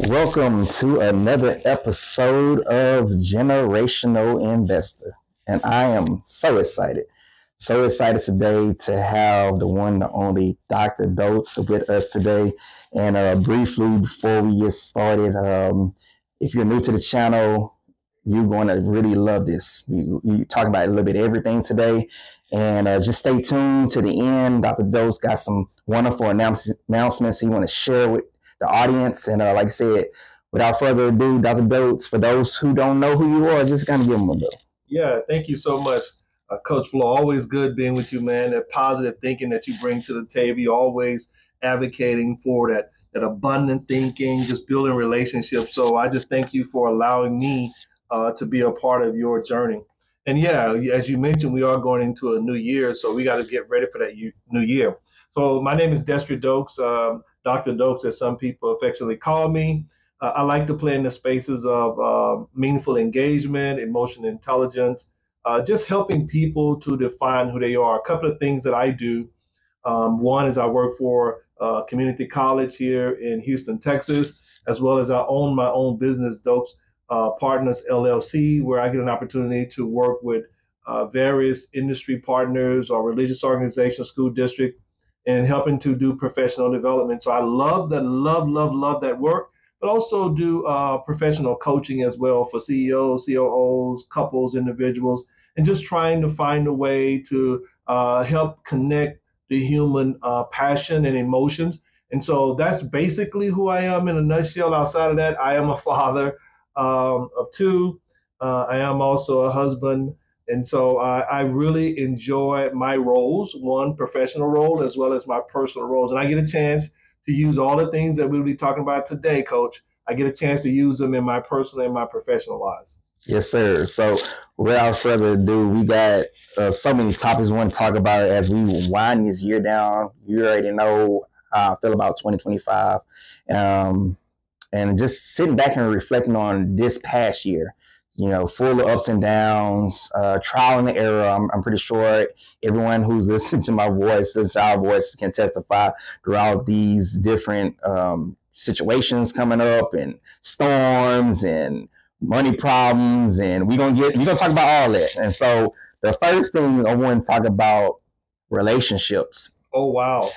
Welcome to another episode of Generational Investor. And I am so excited today to have the one, the only Dr. Dokes with us today. And briefly, before we get started, if you're new to the channel, you're going to really love this. We talking about a little bit of everything today. And just stay tuned to the end. Dr. Dokes got some wonderful announcements he want to share with the audience. And like I said, without further ado, Dr. Dokes, for those who don't know who you are, just kind of give them a little. Yeah, thank you so much, Coach Flo. Always good being with you, man. That positive thinking that you bring to the table. You're always advocating for that abundant thinking, just building relationships. So I just thank you for allowing me to be a part of your journey. And yeah, as you mentioned, we are going into a new year, so we got to get ready for that new year. So my name is Dr. Dokes, as some people affectionately call me. I like to play in the spaces of meaningful engagement, emotional intelligence, just helping people to define who they are. A couple of things that I do. One is I work for a community college here in Houston, Texas, as well as I own my own business, Dokes Partners LLC, where I get an opportunity to work with various industry partners or religious organizations, school district, and helping to do professional development. So I love that work, but also do professional coaching as well for CEOs, COOs, couples, individuals, and just trying to find a way to help connect the human passion and emotions. And so that's basically who I am in a nutshell. Outside of that, I am a father of two. I am also a husband. And so I really enjoy my roles, one professional role as well as my personal roles. And I get a chance to use all the things that we'll be talking about today, Coach. I get a chance to use them in my personal and my professional lives. Yes, sir. So without further ado, we got so many topics we want to talk about as we wind this year down. You already know how I feel about 2025. And just sitting back and reflecting on this past year, you know, full of ups and downs, trial and error. I'm pretty sure everyone who's listening to my voice, our voice, can testify throughout these different situations coming up, and storms and money problems, and we're gonna talk about all that. And so the first thing I want to talk about, relationships. Oh wow.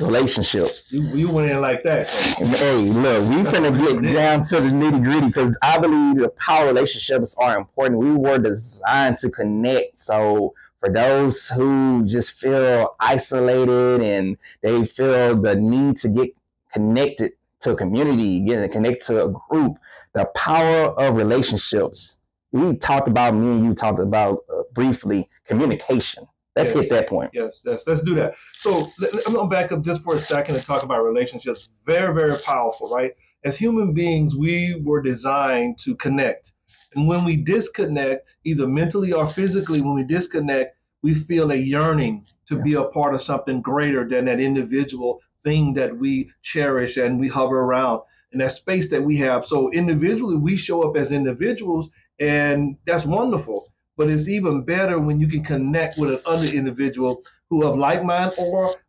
Relationships. You went in like that. Hey, look, we finna get down to the nitty gritty, because I believe the power relationships are important. We were designed to connect. So for those who just feel isolated and they feel the need to get connected to a community, getting connected to a group, the power of relationships. Me and you talked about briefly communication. Let's get that point. Yes, let's do that. So I'm going to back up just for a second and talk about relationships. Very, very powerful, right? As human beings, we were designed to connect. And when we disconnect, either mentally or physically, when we disconnect, we feel a yearning to be a part of something greater than that individual thing that we cherish and we hover around, and that space that we have. So individually, we show up as individuals, and that's wonderful. But it's even better when you can connect with another individual who of like mind,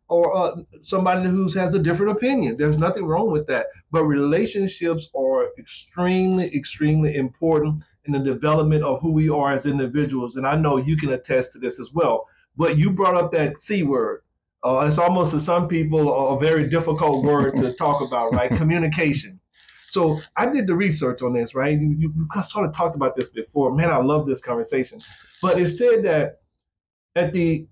or somebody who has a different opinion. There's nothing wrong with that. But relationships are extremely, extremely important in the development of who we are as individuals. And I know you can attest to this as well. But you brought up that C word. It's almost, to some people, a very difficult word to talk about, right? Communication. So I did the research on this, right? You sort of talked about this before. Man, I love this conversation. But it said that at the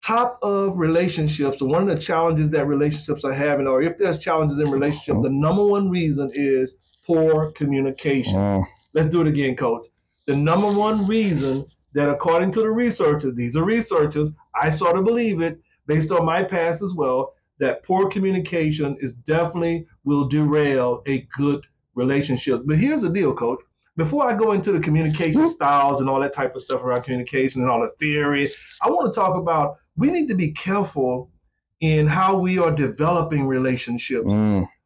top of relationships, one of the challenges that relationships are having, or if there's challenges in relationships, the number one reason is poor communication. Let's do it again, Coach. The number one reason that, according to the researchers, these are researchers, I sort of believe it, based on my past as well, that poor communication is definitely will derail a good relationship. But here's the deal, Coach. Before I go into the communication styles and all that type of stuff around communication and all the theory, I want to talk about, we need to be careful in how we are developing relationships.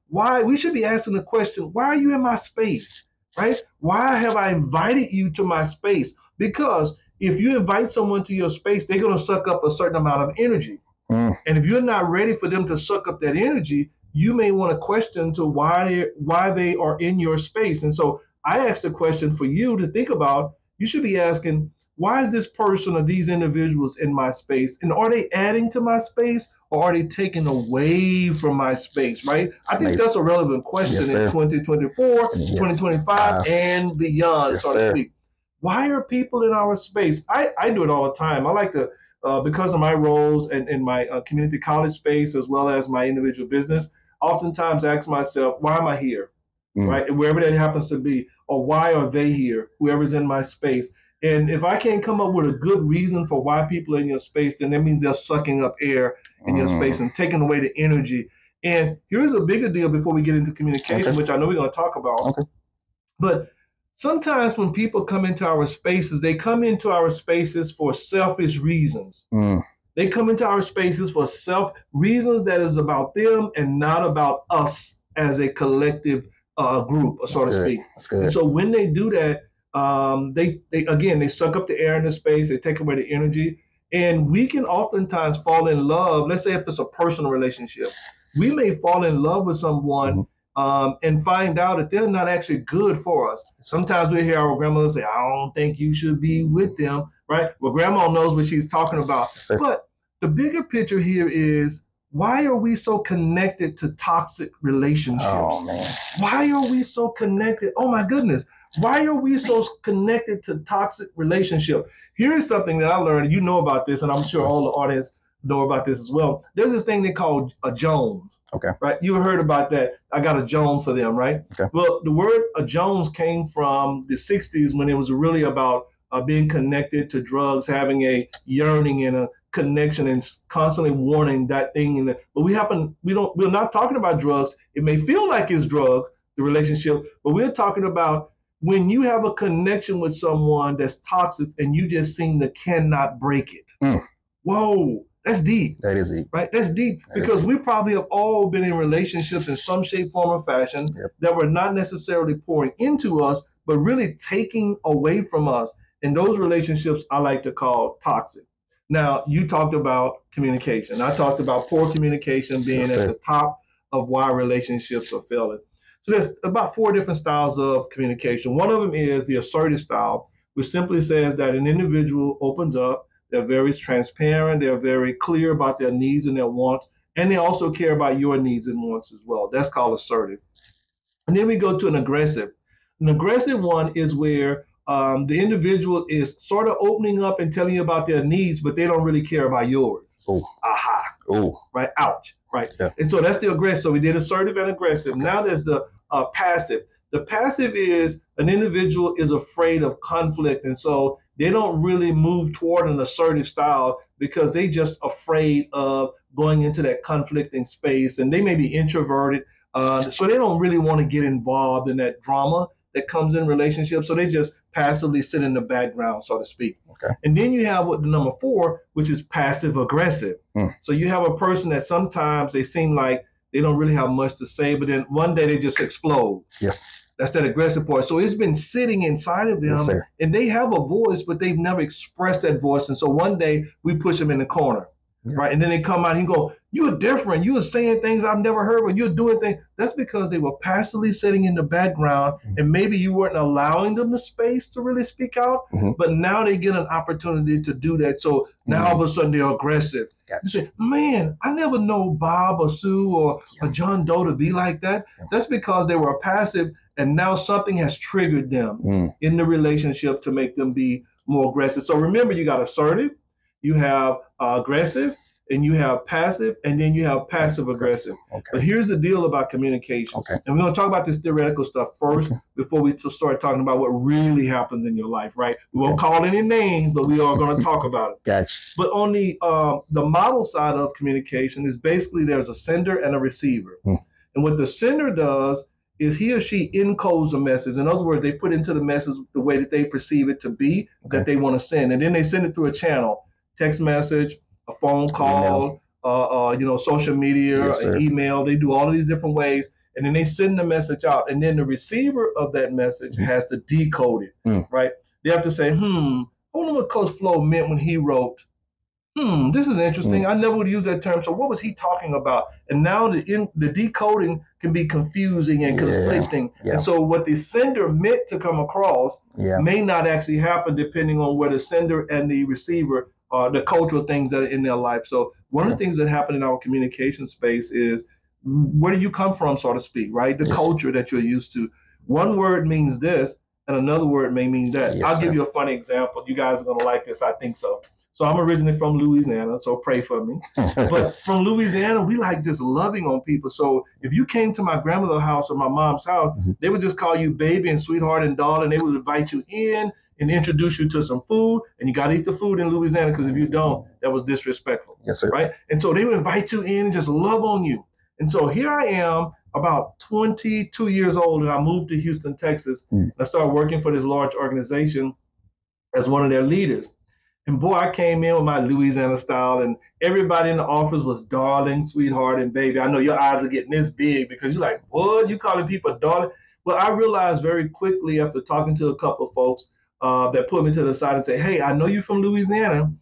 Why? We should be asking the question, why are you in my space, right? Why have I invited you to my space? Because if you invite someone to your space, they're going to suck up a certain amount of energy. And if you're not ready for them to suck up that energy, you may want to question to why they are in your space. And so I asked a question for you to think about. You should be asking, why is this person or these individuals in my space? And are they adding to my space, or are they taking away from my space, right? I think that's a relevant question in 2024, 2025, and beyond, so to speak. Why are people in our space? I do it all the time. I like to, because of my roles in my community college space, as well as my individual business, oftentimes ask myself, why am I here? Right? Wherever that happens to be, or why are they here? Whoever's in my space. And if I can't come up with a good reason for why people are in your space, then that means they're sucking up air in your space and taking away the energy. And here's a bigger deal before we get into communication, which I know we're going to talk about. But sometimes when people come into our spaces, they come into our spaces for selfish reasons. They come into our spaces for reasons that is about them and not about us as a collective group, so to speak. And so when they do that, they suck up the air in the space, they take away the energy, and we can oftentimes fall in love. Let's say if it's a personal relationship, we may fall in love with someone and find out that they're not actually good for us. Sometimes we hear our grandmother say, I don't think you should be with them, right? Well, grandma knows what she's talking about. But the bigger picture here is, why are we so connected to toxic relationships? Oh, man. Why are we so connected? Oh, my goodness. Why are we so connected to toxic relationship? Here's something that I learned. You know about this, and I'm sure all the audience know about this as well. There's this thing they call a Jones. Right? You heard about that. I got a Jones for them, right? Well, the word a Jones came from the 60s when it was really about being connected to drugs, having a yearning and a connection, and constantly wanting that thing. But we're not talking about drugs. It may feel like it's drugs, the relationship, but we're talking about when you have a connection with someone that's toxic and you just seem to cannot break it. Whoa, that's deep. That is deep. Right? That's deep, because we probably have all been in relationships in some shape, form, or fashion that were not necessarily pouring into us, but really taking away from us. And those relationships I like to call toxic. Now, you talked about communication. I talked about poor communication being at the top of why relationships are failing. So there's about 4 different styles of communication. One of them is the assertive style, which simply says that an individual opens up, they're very transparent, they're very clear about their needs and their wants, and they also care about your needs and wants as well. That's called assertive. And then we go to an aggressive. An aggressive one is where the individual is sort of opening up and telling you about their needs, but they don't really care about yours. Aha. Right? Ouch. Right. And so that's the aggressive. So we did assertive and aggressive. Now there's the passive. The passive is an individual is afraid of conflict. And so they don't really move toward an assertive style because they just afraid of going into that conflicting space. And they may be introverted. So they don't really want to get involved in that drama that comes in relationships. So they just passively sit in the background, so to speak. And then you have what the number 4, which is passive aggressive. So you have a person that sometimes they seem like they don't really have much to say, but then one day they just explode. That's that aggressive part. So it's been sitting inside of them, and they have a voice, but they've never expressed that voice. And so one day we push them in the corner. Right. And then they come out and you go, you're different. You were saying things I've never heard, but you're doing things. That's because they were passively sitting in the background, and maybe you weren't allowing them the space to really speak out, but now they get an opportunity to do that. So now all of a sudden they're aggressive. You say, man, I never know Bob or Sue or John Doe to be like that. That's because they were passive, and now something has triggered them in the relationship to make them be more aggressive. So remember, you got assertive, you have aggressive, and you have passive, and then you have passive aggressive. But here's the deal about communication. And we're going to talk about this theoretical stuff first before we start talking about what really happens in your life, right? We won't call any names, but we are going to talk about it. But on the model side of communication is basically there's a sender and a receiver. And what the sender does is he or she encodes a message. In other words, they put into the message the way that they perceive it to be, that they want to send. And then they send it through a channel. Text message, a phone call, social media, an email. They do all of these different ways, and then they send the message out. And then the receiver of that message has to decode it, right? They have to say, I wonder what Coach Flo meant when he wrote This is interesting. I never would use that term. So what was he talking about? And now the decoding can be confusing and conflicting. Yeah. And so what the sender meant to come across may not actually happen depending on where the sender and the receiver are, the cultural things that are in their life. So one of the things that happen in our communication space is where do you come from, so to speak, right? The culture that you're used to. One word means this and another word may mean that. I'll give you a funny example. You guys are going to like this. I think so. So I'm originally from Louisiana, so pray for me. But from Louisiana, we like just loving on people. So if you came to my grandmother's house or my mom's house, they would just call you baby and sweetheart and darling. They would invite you in and introduce you to some food, and you got to eat the food in Louisiana because if you don't, that was disrespectful. Yes, sir. Right? And so they would invite you in and just love on you. And so here I am, about 22 years old, and I moved to Houston, Texas. And I started working for this large organization as one of their leaders. And boy, I came in with my Louisiana style, and everybody in the office was darling, sweetheart, and baby. I know your eyes are getting this big because you're like, what? You calling people darling? Well, I realized very quickly after talking to a couple of folks that put me to the side and say, hey, I know you're from Louisiana,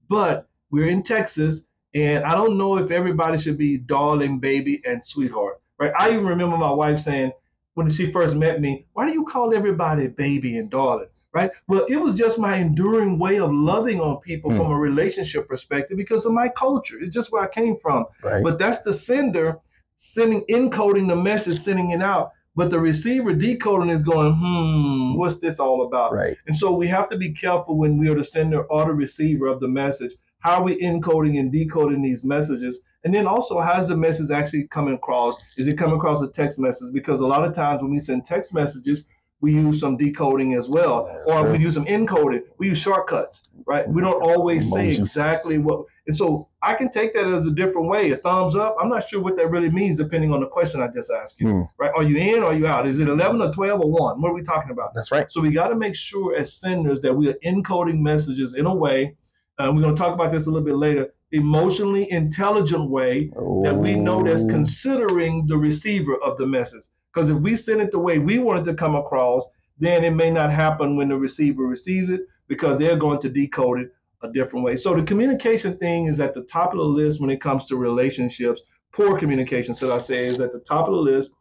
but we're in Texas, and I don't know if everybody should be darling, baby, and sweetheart. Right? I even remember my wife saying, when she first met me, why do you call everybody baby and darling? Right? Well, it was just my enduring way of loving on people from a relationship perspective because of my culture. It's just where I came from. Right. But that's the sender encoding the message, sending it out. But the receiver decoding is going, what's this all about? Right. And so we have to be careful when we are the sender or the receiver of the message. How are we encoding and decoding these messages? And then also, how is the message actually coming across? Is it coming across a text message? Because a lot of times when we send text messages, we use some decoding as well, or we use some encoding. We use shortcuts, right? We don't always say exactly what. And so I can take that as a different way, a thumbs up. I'm not sure what that really means depending on the question I just asked you, right? Are you in or are you out? Is it 11 or 12 or 1? What are we talking about? That's right. So we got to make sure as senders that we are encoding messages in a way, we're going to talk about this a little bit later, emotionally intelligent way that we know that's considering the receiver of the message. Because if we send it the way we want it to come across, then it may not happen when the receiver receives it because they're going to decode it a different way. So the communication thing is at the top of the list when it comes to relationships. Poor communication, should I say, is at the top of the list.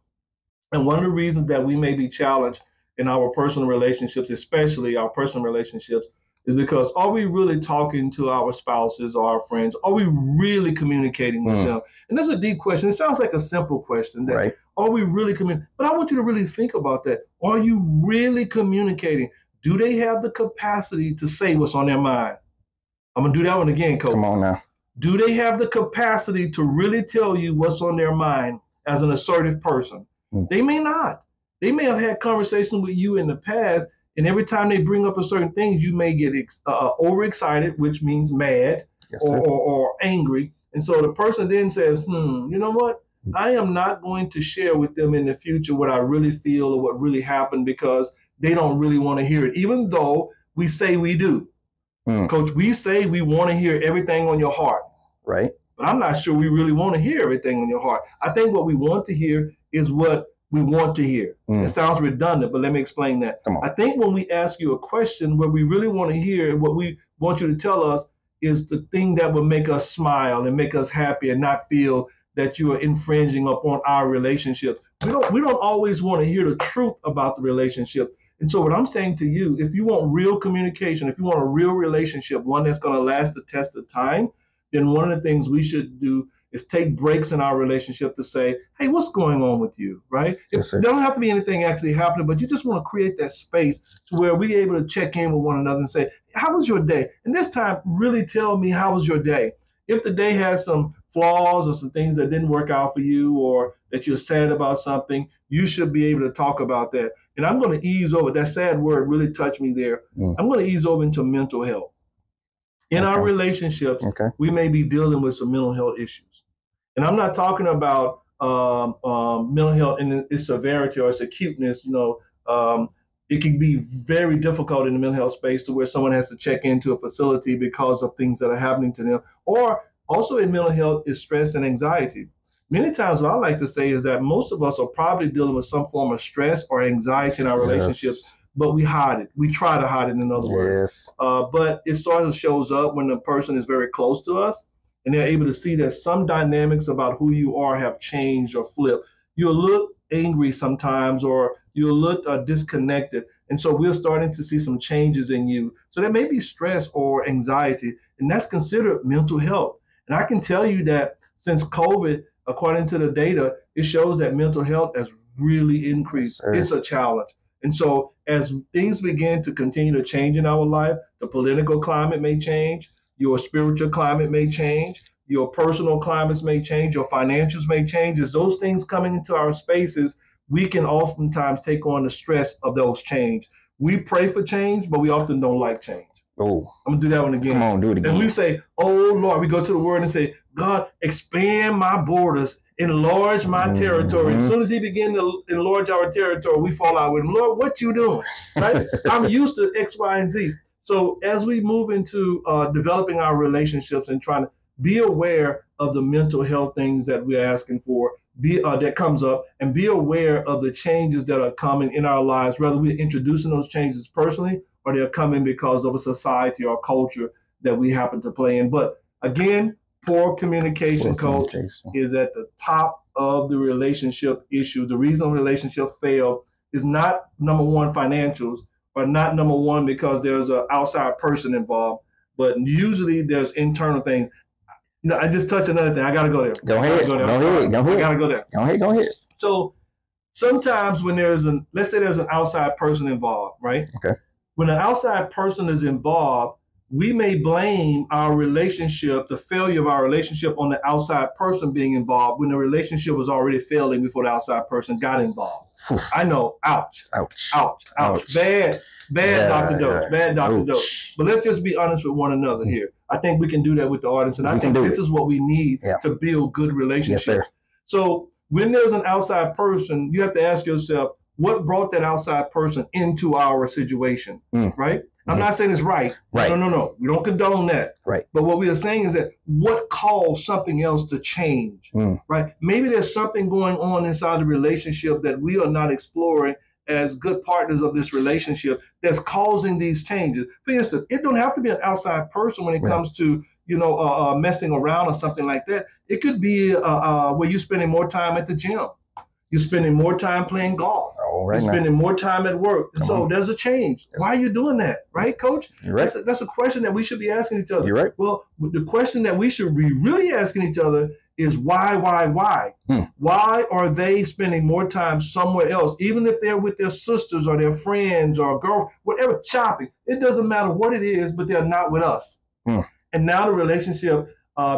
And one of the reasons that we may be challenged in our personal relationships, especially our personal relationships, is because are we really talking to our spouses or our friends? Are we really communicating with them? And that's a deep question. It sounds like a simple question. That are we really communicating? But I want you to really think about that. Are you really communicating? Do they have the capacity to say what's on their mind? I'm going to do that one again, Coach. Come on now. Do they have the capacity to really tell you what's on their mind as an assertive person? They may not. They may have had conversations with you in the past, and every time they bring up a certain thing, you may get overexcited, which means mad or angry. And so the person then says, you know what? I am not going to share with them in the future what I really feel or what really happened because they don't really want to hear it, even though we say we do. Coach, we say we want to hear everything on your heart. Right. But I'm not sure we really want to hear everything on your heart. I think what we want to hear is what we want to hear. It sounds redundant, but let me explain that. I think when we ask you a question, what we really want to hear, what we want you to tell us is the thing that will make us smile and make us happy and not feel that you are infringing upon our relationship. We don't always want to hear the truth about the relationship. And so what I'm saying to you, if you want real communication, if you want a real relationship, one that's going to last the test of time, then one of the things we should do is take breaks in our relationship to say, hey, what's going on with you, right? Yes, there don't have to be anything actually happening, but you just want to create that space to where we're able to check in with one another and say, how was your day? And this time, really tell me, how was your day? If the day has some flaws or some things that didn't work out for you or that you're sad about something, you should be able to talk about that. And I'm going to ease over. That sad word really touched me there. I'm going to ease over into mental health. In our relationships, we may be dealing with some mental health issues. And I'm not talking about mental health in its severity or its acuteness. It can be very difficult in the mental health space to where someone has to check into a facility because of things that are happening to them. Or also in mental health is stress and anxiety. Many times what I like to say is that most of us are probably dealing with some form of stress or anxiety in our relationships but we hide it. We try to hide it, in other words. But it sort of shows up when the person is very close to us and they're able to see that some dynamics about who you are have changed or flipped. You'll look angry sometimes, or you'll look disconnected. And so we're starting to see some changes in you. So there may be stress or anxiety, and that's considered mental health. And I can tell you that since COVID, according to the data, it shows that mental health has really increased. Yes, it's a challenge. And so as things begin to continue to change in our life, the political climate may change, your spiritual climate may change, your personal climates may change, your financials may change. As those things coming into our spaces, we can oftentimes take on the stress of those change. We pray for change, but we often don't like change. Oh, I'm gonna do that one again. Come on, do it again. And we say, "Oh Lord," we go to the Word and say, "God, expand my borders, enlarge my territory." As soon as He begins to enlarge our territory, we fall out with Him. Lord, what you doing? Right? I'm used to X, Y, and Z. So as we move into developing our relationships and trying to be aware of the mental health things that we're asking for, that comes up, and be aware of the changes that are coming in our lives, whether we're introducing those changes personally or they're coming because of a society or culture that we happen to play in. But again, poor communication, Coach, is at the top of the relationship issue. The reason relationships fail is not, number one, financials, or not, number one, because there's an outside person involved, but usually there's internal things. You know, I just touched another thing. I got to go there. Go ahead. Go ahead. I got to go there. Go ahead. So sometimes when let's say there's an outside person involved, right? Okay. When an outside person is involved, we may blame our relationship, the failure of our relationship, on the outside person being involved when the relationship was already failing before the outside person got involved. I know. Ouch. Bad, Dr. Dokes. Bad, Dr. Dokes. But let's just be honest with one another here. I think we can do that with the audience. And I think this is what we need to build good relationships. Yes, sir. So when there's an outside person, you have to ask yourself, what brought that outside person into our situation, right? I'm not saying it's right. No. We don't condone that. Right. But what we are saying is that what caused something else to change, right? Maybe there's something going on inside the relationship that we are not exploring as good partners of this relationship that's causing these changes. For instance, it don't have to be an outside person when it comes to, messing around or something like that. It could be where you're spending more time at the gym. You're spending more time playing golf. You're spending more time at work. And so there's a change. Why are you doing that? Right, Coach? You're right. That's a question that we should be asking each other. You're right. Well, the question that we should be really asking each other is why? Why are they spending more time somewhere else, even if they're with their sisters or their friends or girl, whatever, shopping? It doesn't matter what it is, but they're not with us. And now the relationship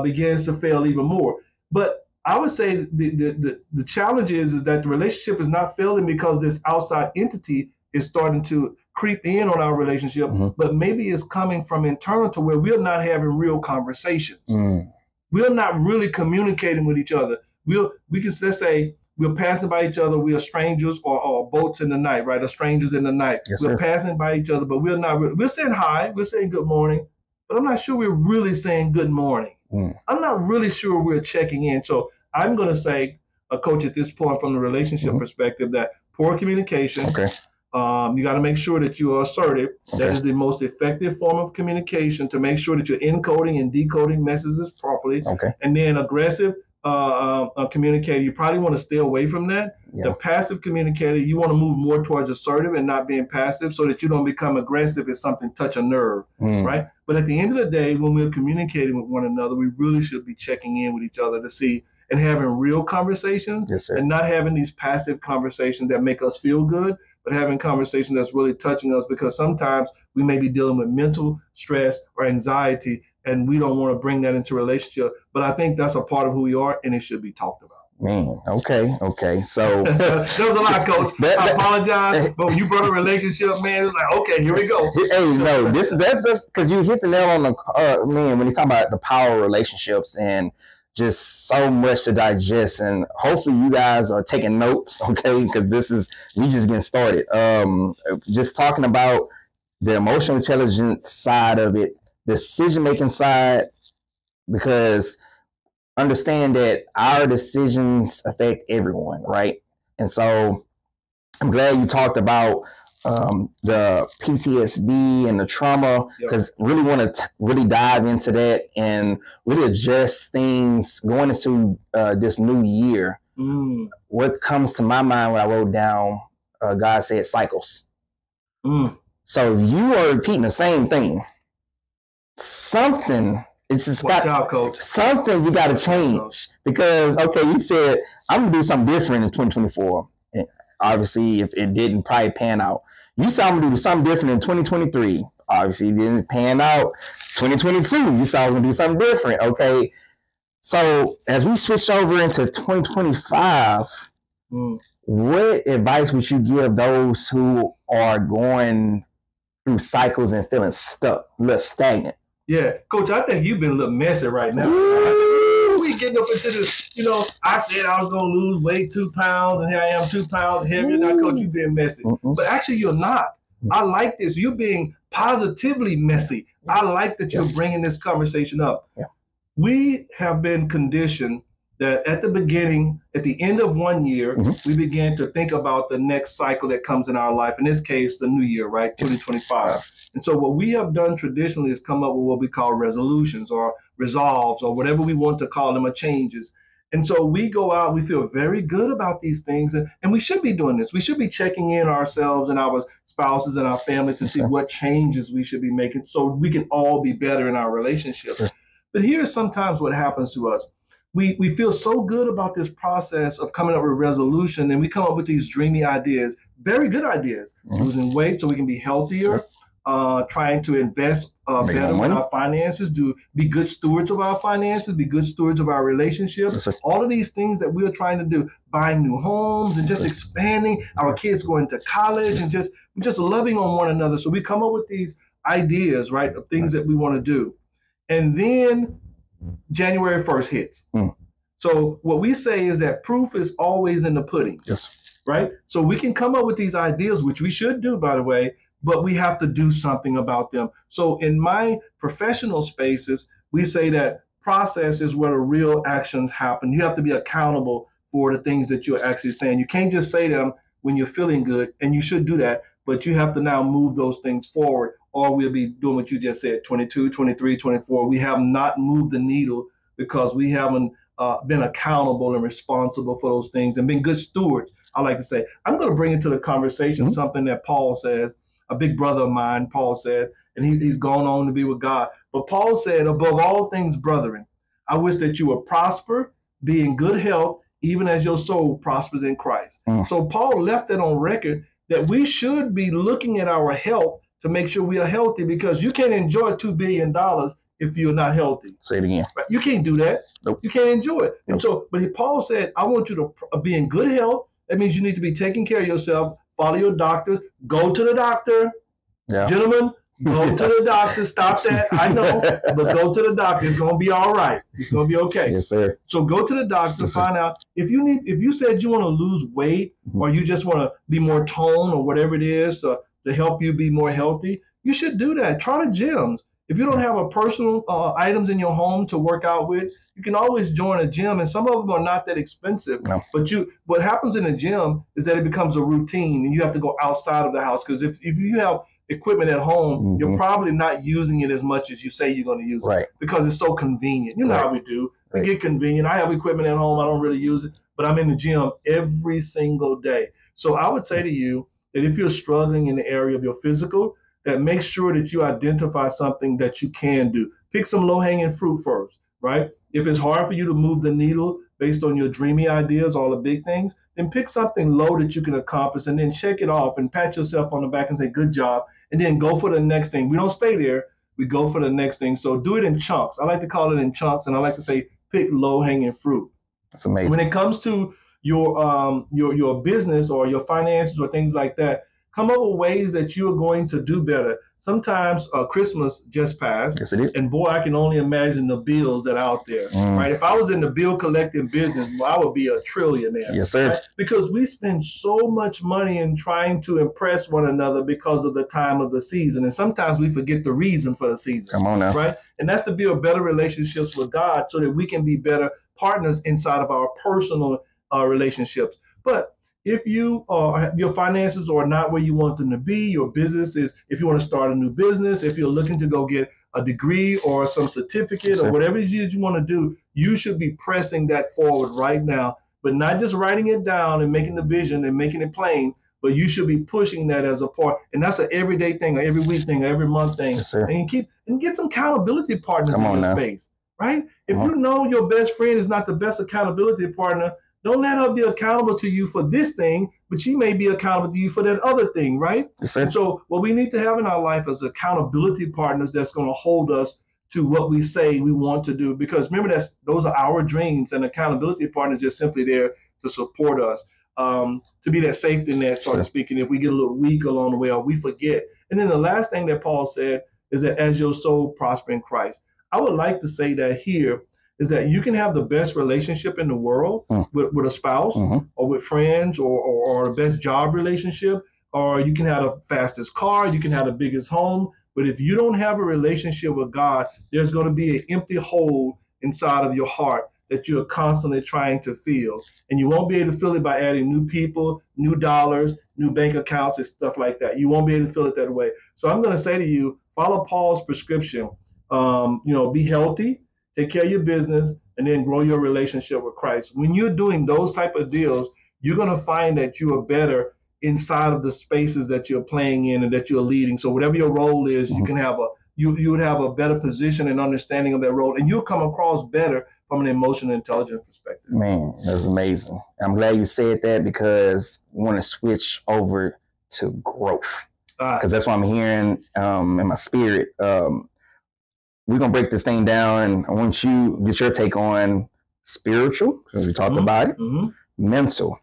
begins to fail even more. But I would say the challenge is that the relationship is not failing because this outside entity is starting to creep in on our relationship, but maybe it's coming from internal to where we're not having real conversations. We're not really communicating with each other. Let's say we're passing by each other. We are strangers or boats in the night, right? Or strangers in the night. Yes, we're sir. passing by each other, but we're saying hi, we're saying good morning, but I'm not sure we're really saying good morning. I'm not really sure we're checking in. So I'm going to say, Coach, at this point from the relationship perspective, that poor communication. Okay. You got to make sure that you are assertive. Okay. That is the most effective form of communication, to make sure that you're encoding and decoding messages properly. Okay. And then aggressive communicator, you probably want to stay away from that. The passive communicator, you want to move more towards assertive and not being passive, so that you don't become aggressive if something touch a nerve, right? But at the end of the day, when we're communicating with one another, we really should be checking in with each other to see and having real conversations, and not having these passive conversations that make us feel good, but having conversations that's really touching us, because sometimes we may be dealing with mental stress or anxiety, and we don't want to bring that into a relationship. But I think that's a part of who we are, and it should be talked about. Man, okay. So that was a lot, Coach. I apologize, but when you brought a relationship, man, it's like, okay, here we go. Hey, no, that's just because you hit the nail on the man when you talk about the power of relationships, and just so much to digest. And hopefully you guys are taking notes, okay? Because we just getting started. Just talking about the emotional intelligence side of it, decision-making side, because understand that our decisions affect everyone, right? And so I'm glad you talked about the PTSD and the trauma, because really want to really dive into that and really address things going into this new year. What comes to my mind when I wrote down, God said cycles. So if you are repeating the same thing, something, it's just something you got to change. Because, okay, you said, I'm going to do something different in 2024. And obviously, if it didn't probably pan out. You said, I'm going to do something different in 2023. Obviously, it didn't pan out. 2022, you said I was going to do something different. Okay. So as we switch over into 2025, what advice would you give those who are going through cycles and feeling stuck, a little stagnant? Yeah, Coach, I think you've been a little messy right now. We getting up into this, I said I was going to lose weight 2 pounds, and here I am 2 pounds heavier. Now, Coach, you've been messy. But actually, you're not. I like this. You're being positively messy. I like that you're bringing this conversation up. We have been conditioned that at the beginning, at the end of one year, we begin to think about the next cycle that comes in our life. In this case, the new year, right? 2025. And so what we have done traditionally is come up with what we call resolutions or resolves or whatever we want to call them, or changes. And so we go out, we feel very good about these things. And we should be doing this. We should be checking in ourselves and our spouses and our family to see what changes we should be making so we can all be better in our relationships. But here's sometimes what happens to us. We feel so good about this process of coming up with a resolution, and we come up with these dreamy ideas, very good ideas, losing weight so we can be healthier, trying to invest better with our finances, be good stewards of our finances, be good stewards of our relationships, all of these things that we are trying to do, buying new homes and just expanding, our kids going to college and just loving on one another. So we come up with these ideas, right, of things that we want to do. And then January 1st hits. So what we say is that proof is always in the pudding. Right? So we can come up with these ideas, which we should do, by the way, but we have to do something about them. So in my professional spaces, we say that process is where the real actions happen. You have to be accountable for the things that you're actually saying. You can't just say them when you're feeling good, and you should do that, but you have to now move those things forward, or we'll be doing what you just said, 22, 23, 24. We have not moved the needle because we haven't been accountable and responsible for those things and been good stewards. I like to say, I'm going to bring into the conversation something that Paul says, a big brother of mine, Paul said, and he's gone on to be with God. But Paul said, above all things, brethren, I wish that you would prosper, be in good health, even as your soul prospers in Christ. So Paul left it on record that we should be looking at our health to make sure we are healthy, because you can't enjoy $2 billion if you're not healthy. Say it again. Right? You can't do that. Nope. You can't enjoy it. And so, but Paul said, I want you to be in good health. That means you need to be taking care of yourself, follow your doctors, go to the doctor. Gentlemen, go to the doctor. Stop that. I know, but go to the doctor. It's going to be all right. It's going to be okay. Yes, sir. So go to the doctor, find out if you said you want to lose weight or you just want to be more toned or whatever it is to help you be more healthy, you should do that. Try the gyms. If you don't have a personal items in your home to work out with, you can always join a gym, and some of them are not that expensive. But what happens in a gym is that it becomes a routine, and you have to go outside of the house, because if you have equipment at home, you're probably not using it as much as you say you're going to use it, because it's so convenient. You know how we do. We get convenient. I have equipment at home. I don't really use it, but I'm in the gym every single day. So I would say to you that if you're struggling in the area of your physical, that make sure that you identify something that you can do. Pick some low-hanging fruit first, right? If it's hard for you to move the needle based on your dreamy ideas, all the big things, then pick something low that you can accomplish and then check it off and pat yourself on the back and say, good job, and then go for the next thing. We don't stay there. We go for the next thing. So do it in chunks. I like to call it in chunks, and I like to say pick low-hanging fruit. That's amazing. When it comes to your business or your finances or things like that, come up with ways that you are going to do better. Sometimes Christmas just passed, yes, it is. And boy, I can only imagine the bills that are out there. Right? If I was in the bill collecting business, well, I would be a trillionaire. Yes, sir. Right? Because we spend so much money in trying to impress one another because of the time of the season, and sometimes we forget the reason for the season. Come on now, right? And that's to build better relationships with God, so that we can be better partners inside of our personal relationships. But if you your finances are not where you want them to be, your business is, if you want to start a new business, if you're looking to go get a degree or some certificate Yes, or sir. whatever it is you want to do, you should be pressing that forward right now, but not just writing it down and making the vision and making it plain, but you should be pushing that as a part. And that's an everyday thing, or every week thing, or every month thing. Yes, sir. And get some accountability partners Come in on your now. space, right? If you know your best friend is not the best accountability partner, don't let her be accountable to you for this thing, but she may be accountable to you for that other thing, right? Yes, sir. And so what we need to have in our life is accountability partners that's going to hold us to what we say we want to do. Because remember, those are our dreams, and accountability partners just simply there to support us, to be that safety net, so to speak. And if we get a little weak along the way or we forget. And then the last thing that Paul said is that as your soul prosper in Christ. I would like to say that here is that you can have the best relationship in the world with a spouse or with friends or the best job relationship, or you can have the fastest car, you can have the biggest home. But if you don't have a relationship with God, there's going to be an empty hole inside of your heart that you're constantly trying to fill. And you won't be able to fill it by adding new people, new dollars, new bank accounts, and stuff like that. You won't be able to fill it that way. So I'm going to say to you, follow Paul's prescription. Be healthy, take care of your business, and then grow your relationship with Christ. When you're doing those type of deals, you're going to find that you are better inside of the spaces that you're playing in and that you're leading. So whatever your role is, you can have you would have a better position and understanding of that role, and you'll come across better from an emotional intelligence perspective. Man, that's amazing. I'm glad you said that, because I want to switch over to growth, because that's what I'm hearing in my spirit. We're going to break this thing down, and I want you to get your take on spiritual, because we talked about it, mental,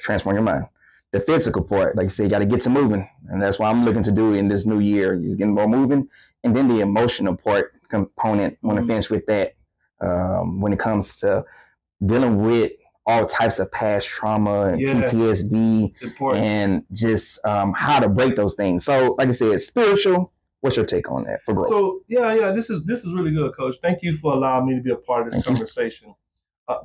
transform your mind, the physical part, like you said, you got to get to moving, and that's what I'm looking to do in this new year, is getting more moving, and then the emotional part component, I want to finish with that when it comes to dealing with all types of past trauma and PTSD, and just how to break those things. So, like I said, spiritual. What's your take on that for growth? So, this is really good, Coach. Thank you for allowing me to be a part of this conversation.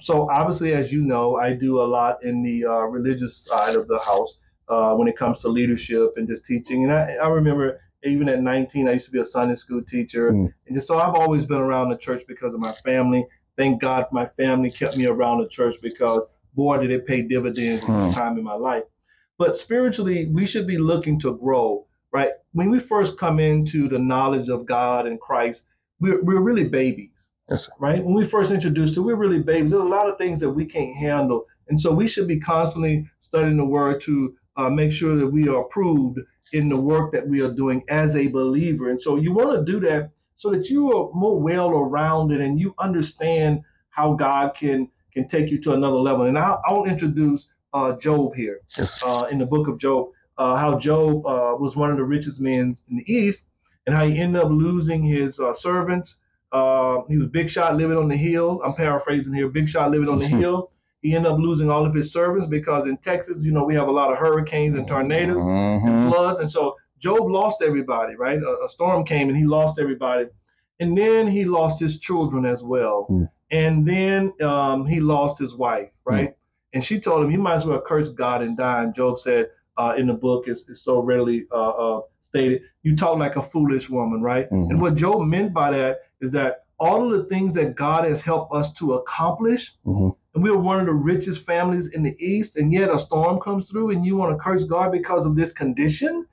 So, obviously, as you know, I do a lot in the religious side of the house when it comes to leadership and just teaching. And I remember even at 19, I used to be a Sunday school teacher. And just so I've always been around the church because of my family. Thank God my family kept me around the church, because, boy, did it pay dividends at this time in my life. But spiritually, we should be looking to grow. Right? When we first come into the knowledge of God and Christ, we're really babies. Yes, sir. Right? When we first introduced to, we're really babies. There's a lot of things that we can't handle. And so we should be constantly studying the word to make sure that we are approved in the work that we are doing as a believer. And so you want to do that so that you are more well-rounded and you understand how God can take you to another level. And I'll introduce Job here in the book of Job. How Job was one of the richest men in the East, and how he ended up losing his servants. He was big shot living on the hill. I'm paraphrasing here, big shot living on the hill. He ended up losing all of his servants because in Texas, we have a lot of hurricanes and tornadoes and floods. And so Job lost everybody, right? A storm came and he lost everybody. And then he lost his children as well. And then he lost his wife, right? And she told him, you might as well curse God and die. And Job said, in the book is so readily stated, you talk like a foolish woman, right? And what Job meant by that is that all of the things that God has helped us to accomplish, and we're one of the richest families in the East, and yet a storm comes through and you want to curse God because of this condition?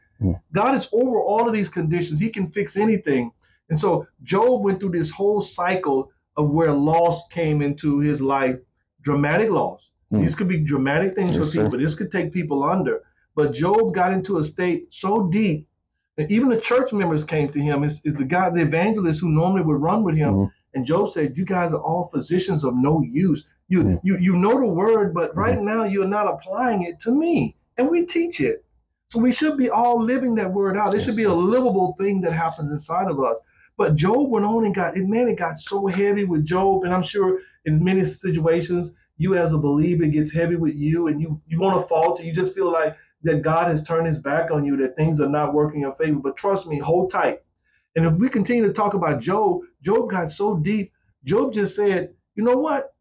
God is over all of these conditions. He can fix anything. And so Job went through this whole cycle of where loss came into his life, dramatic loss. These could be dramatic things for people. This could take people under. But Job got into a state so deep that even the church members came to him. Is the guy, the evangelist who normally would run with him. And Job said, you guys are all physicians of no use. You know the word, but right now you're not applying it to me. And we teach it. So we should be all living that word out. There should be a livable thing that happens inside of us. But Job went on and it got so heavy with Job. And I'm sure in many situations, you as a believer, it gets heavy with you and you want to falter. You just feel like that God has turned his back on you, that things are not working in your favor. But trust me, hold tight. And if we continue to talk about Job, Job got so deep. Job just said, you know what?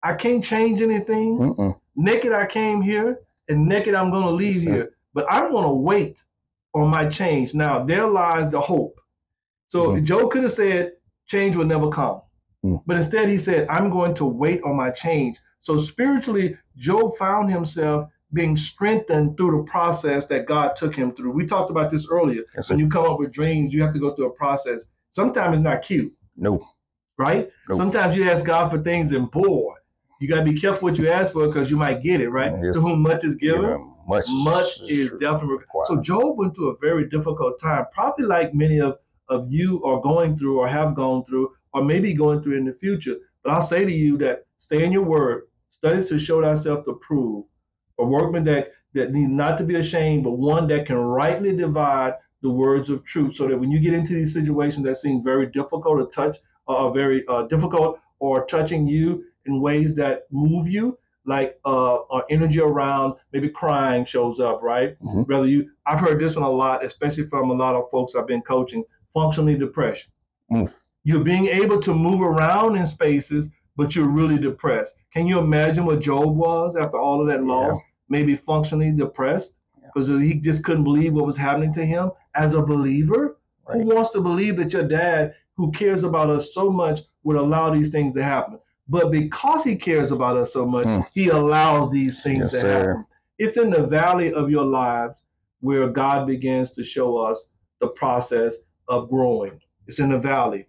I can't change anything. Naked I came here, and naked I'm going to leave here, but I'm going to wait on my change. Now, there lies the hope. So Job could have said, change will never come. But instead he said, I'm going to wait on my change. So spiritually, Job found himself being strengthened through the process that God took him through. We talked about this earlier. Yes, when you come up with dreams, you have to go through a process. Sometimes it's not cute. No. Right? No. Sometimes you ask God for things and boy, you got to be careful what you ask for because you might get it, right? Yes. To whom much is given, much is definitely required. So required. Job went through a very difficult time, probably like many of you are going through or have gone through or maybe going through in the future. But I'll say to you that stay in your word, study to show thyself to prove, a workman that need not to be ashamed, but one that can rightly divide the words of truth, so that when you get into these situations that seem very difficult to touch, very difficult or touching you in ways that move you, like energy around maybe crying shows up, right? I've heard this one a lot, especially from a lot of folks I've been coaching, functionally depression. You're being able to move around in spaces, but you're really depressed. Can you imagine what Job was after all of that loss? Maybe functionally depressed because he just couldn't believe what was happening to him as a believer. Who wants to believe that your dad, who cares about us so much, would allow these things to happen? But because he cares about us so much, he allows these things to happen. It's in the valley of your lives where God begins to show us the process of growing. It's in the valley.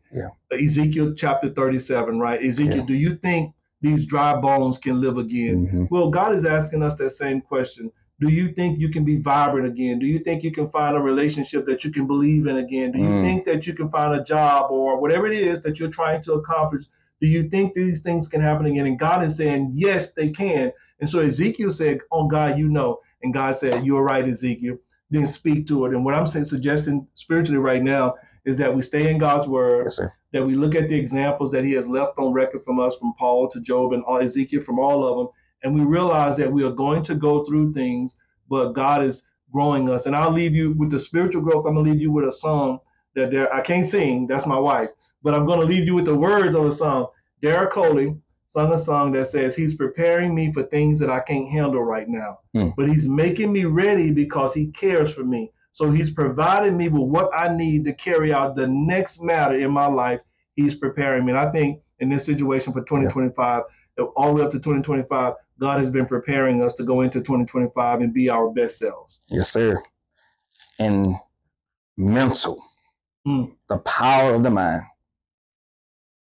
Ezekiel chapter 37, right? Ezekiel, do you think these dry bones can live again? Well, God is asking us that same question. Do you think you can be vibrant again? Do you think you can find a relationship that you can believe in again? Do you think that you can find a job or whatever it is that you're trying to accomplish? Do you think these things can happen again? And God is saying, yes, they can. And so Ezekiel said, oh, God, you know. And God said, you're right, Ezekiel. Then speak to it. And what I'm suggesting spiritually right now is that we stay in God's word, that we look at the examples that he has left on record from us, from Paul to Job and Ezekiel, from all of them. And we realize that we are going to go through things, but God is growing us. And I'll leave you with the spiritual growth. I'm going to leave you with a song that I can't sing. That's my wife. But I'm going to leave you with the words of a song. Derek Coley sung a song that says, he's preparing me for things that I can't handle right now. But he's making me ready because he cares for me. So he's providing me with what I need to carry out the next matter in my life. He's preparing me. And I think in this situation for 2025, all the way up to 2025, God has been preparing us to go into 2025 and be our best selves. Yes, sir. And mental, the power of the mind,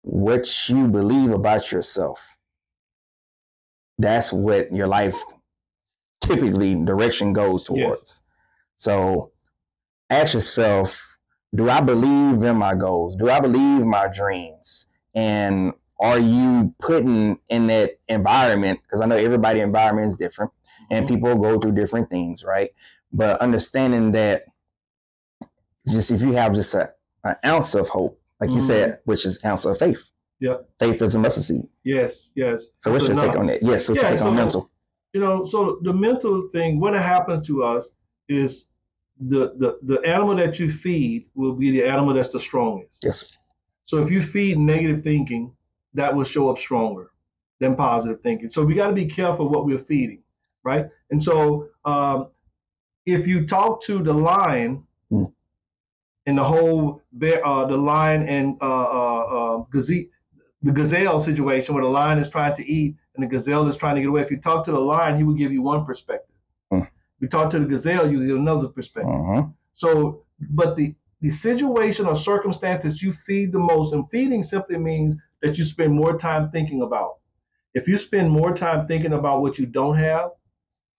what you believe about yourself, that's what your life typically direction goes towards. So ask yourself, do I believe in my goals? Do I believe my dreams? And are you putting in that environment? Because I know everybody's environment is different and people go through different things, right? But understanding that just if you have just an ounce of hope, like you said, which is ounce of faith. Faith is a mustard seed. Yes. So what's your take on that? Yes, what's your take on mental? You know, so the mental thing, what happens to us is the animal that you feed will be the animal that's the strongest. Yes. So if you feed negative thinking, that will show up stronger than positive thinking. So we got to be careful what we're feeding, right? And so if you talk to the lion and the whole bear, the lion and the gazelle situation where the lion is trying to eat and the gazelle is trying to get away. If you talk to the lion, he will give you one perspective. If you talk to the gazelle, you get another perspective. So, but the situation or circumstance that you feed the most, and feeding simply means that you spend more time thinking about. If you spend more time thinking about what you don't have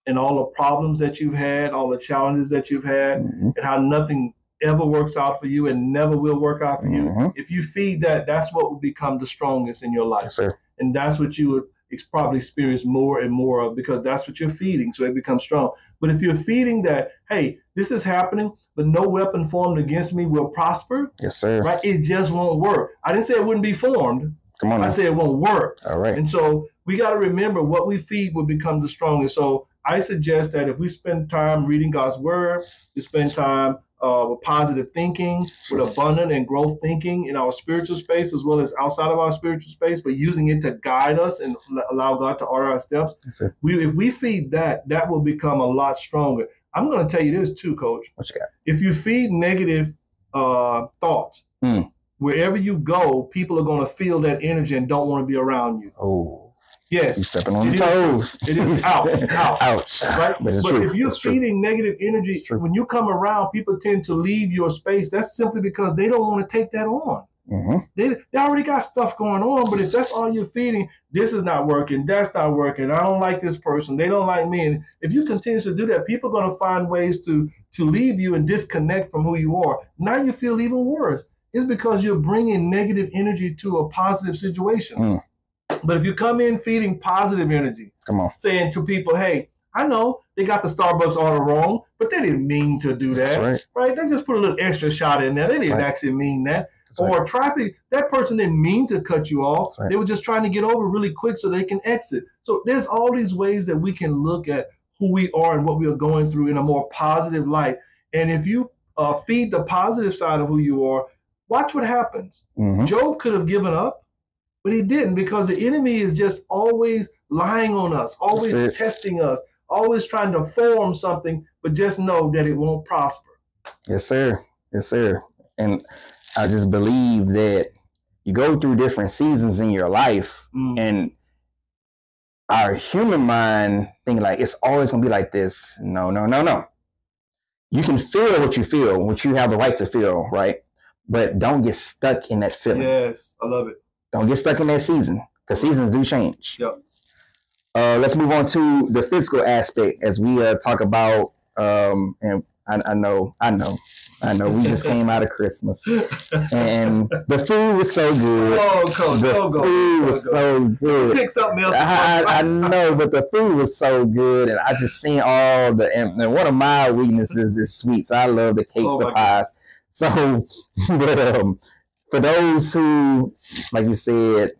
and all the problems that you've had, all the challenges that you've had, and how nothing ever works out for you and never will work out for you, if you feed that, that's what will become the strongest in your life. Yes, sir. And that's what you would probably experience more and more of, because that's what you're feeding, so it becomes strong. But if you're feeding that, hey, this is happening, but no weapon formed against me will prosper. Yes, sir. Right? It just won't work. I didn't say it wouldn't be formed. Come on now. I said it won't work. All right. And so we got to remember what we feed will become the strongest. So I suggest that if we spend time reading God's word, we spend time with positive thinking, with abundant and growth thinking in our spiritual space as well as outside of our spiritual space, but using it to guide us and allow God to order our steps. If we feed that, that will become a lot stronger. I'm going to tell you this too, Coach. What you got? If you feed negative thoughts, wherever you go, people are going to feel that energy and don't want to be around you. Oh. Yes. You stepping on the toes. It is out. Ouch. Right? But if you're feeding negative energy, when you come around, people tend to leave your space. That's simply because they don't want to take that on. They already got stuff going on, but if that's all you're feeding, this is not working, that's not working, I don't like this person, they don't like me. And if you continue to do that, people are going to find ways to leave you and disconnect from who you are. Now you feel even worse. It's because you're bringing negative energy to a positive situation. But if you come in feeding positive energy, saying to people, hey, I know they got the Starbucks order wrong, but they didn't mean to do that, right? They just put a little extra shot in there. They didn't actually mean that. Or traffic, that person didn't mean to cut you off. They were just trying to get over really quick so they can exit. So there's all these ways that we can look at who we are and what we are going through in a more positive light. And if you feed the positive side of who you are, watch what happens. Job could have given up, but he didn't, because the enemy is just always lying on us, always testing us, always trying to form something, but just know that it won't prosper. Yes, sir. Yes, sir. And I just believe that you go through different seasons in your life, and our human mind think like it's always going to be like this. No. You can feel what you feel, what you have the right to feel, right? But don't get stuck in that feeling. Yes, I love it. Don't get stuck in that season, because seasons do change. Let's move on to the physical aspect as we talk about, and I know, we just came out of Christmas, and the food was so good. The food was so good. Pick something else. I know, but the food was so good, and I just seen all and one of my weaknesses is sweets. I love the cakes, the pies. So, but for those who, like you said,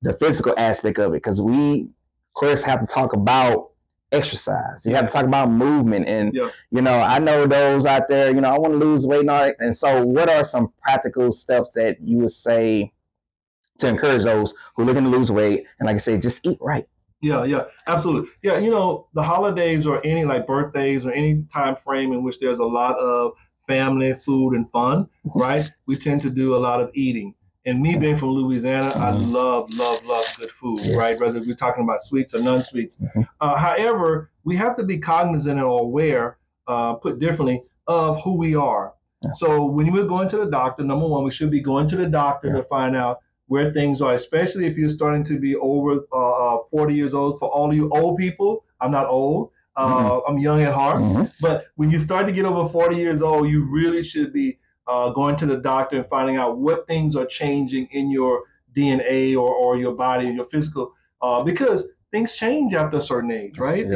the physical aspect of it, because we, of course, have to talk about exercise. You have to talk about movement. And, I know those out there, I want to lose weight and all that. And so what are some practical steps that you would say to encourage those who are looking to lose weight? And like I said, just eat right. Yeah, absolutely. Yeah, the holidays or any like birthdays or any time frame in which there's a lot of family, food, and fun, right? We tend to do a lot of eating. And me being from Louisiana, I love good food, right? Whether we're talking about sweets or non-sweets. However, we have to be cognizant or aware, put differently, of who we are. So when we're going to the doctor, number one, we should be going to the doctor to find out where things are, especially if you're starting to be over 40 years old. For all you old people, I'm not old. I'm young at heart. But when you start to get over 40 years old, you really should be going to the doctor and finding out what things are changing in your DNA or your body and your physical, because things change after a certain age, right?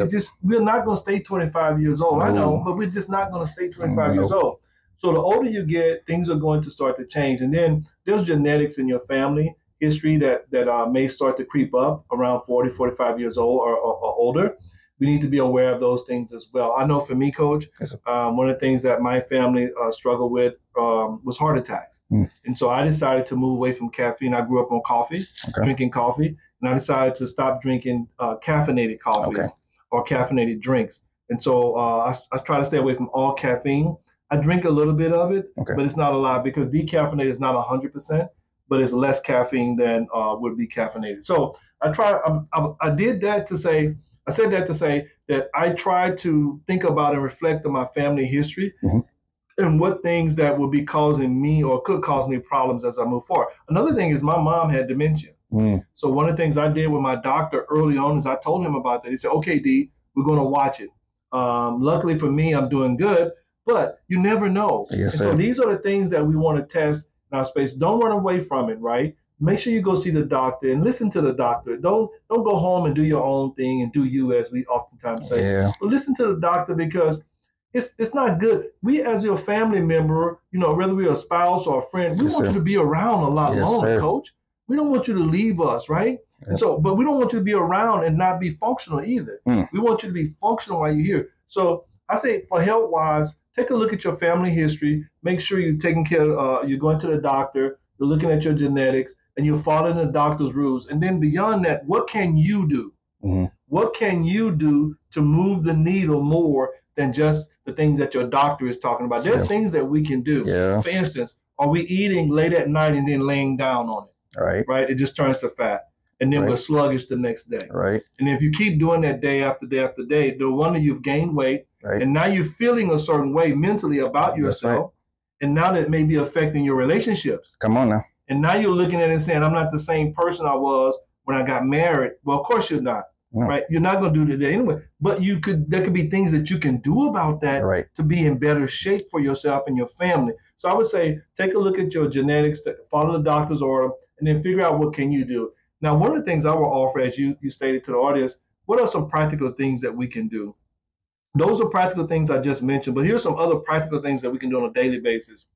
We're not going to stay 25 years old. I know, but we're just not going to stay 25 years old. So the older you get, things are going to start to change. And then there's genetics in your family history that may start to creep up around 40, 45 years old or older. We need to be aware of those things as well. I know for me, Coach, one of the things that my family struggled with was heart attacks. And so I decided to move away from caffeine. I grew up on coffee, drinking coffee, and I decided to stop drinking caffeinated coffees or caffeinated drinks. And so I try to stay away from all caffeine. I drink a little bit of it, but it's not a lot, because decaffeinated is not 100%, but it's less caffeine than would be caffeinated. So I did that to say, I said that to say that I try to think about and reflect on my family history and what things that would be causing me or could cause me problems as I move forward. Another thing is my mom had dementia. So one of the things I did with my doctor early on is I told him about that. He said, okay, D, we're going to watch it. Luckily for me, I'm doing good, but you never know. So these are the things that we want to test in our space. Don't run away from it, right? Make sure you go see the doctor and listen to the doctor. Don't go home and do your own thing and do you, as we oftentimes say. But listen to the doctor, because it's not good. We, as your family member, whether we're a spouse or a friend, we want you to be around a lot longer, Coach. We don't want you to leave us, right? And so, but we don't want you to be around and not be functional either. We want you to be functional while you're here. So I say, for health-wise, take a look at your family history. Make sure you're taking care. You're going to the doctor. You're looking at your genetics, and you're following the doctor's rules. And then beyond that, what can you do? Mm-hmm. What can you do to move the needle more than just the things that your doctor is talking about? There's things that we can do. Yeah. For instance, are we eating late at night and then laying down on it? Right. Right. It just turns to fat. And then we're sluggish the next day. Right. And if you keep doing that day after day after day, no wonder you've gained weight. Right. And now you're feeling a certain way mentally about yourself. Right. And now that may be affecting your relationships. Come on now. And now you're looking at it and saying, I'm not the same person I was when I got married. Well, of course you're not. No. Right? You're not going to do that anyway. But there could be things that you can do about that to be in better shape for yourself and your family. So I would say, take a look at your genetics, follow the doctor's order, and then figure out what can you do. Now, one of the things I will offer, as you stated to the audience, what are some practical things that we can do? Those are practical things I just mentioned, but here's some other practical things that we can do on a daily basis.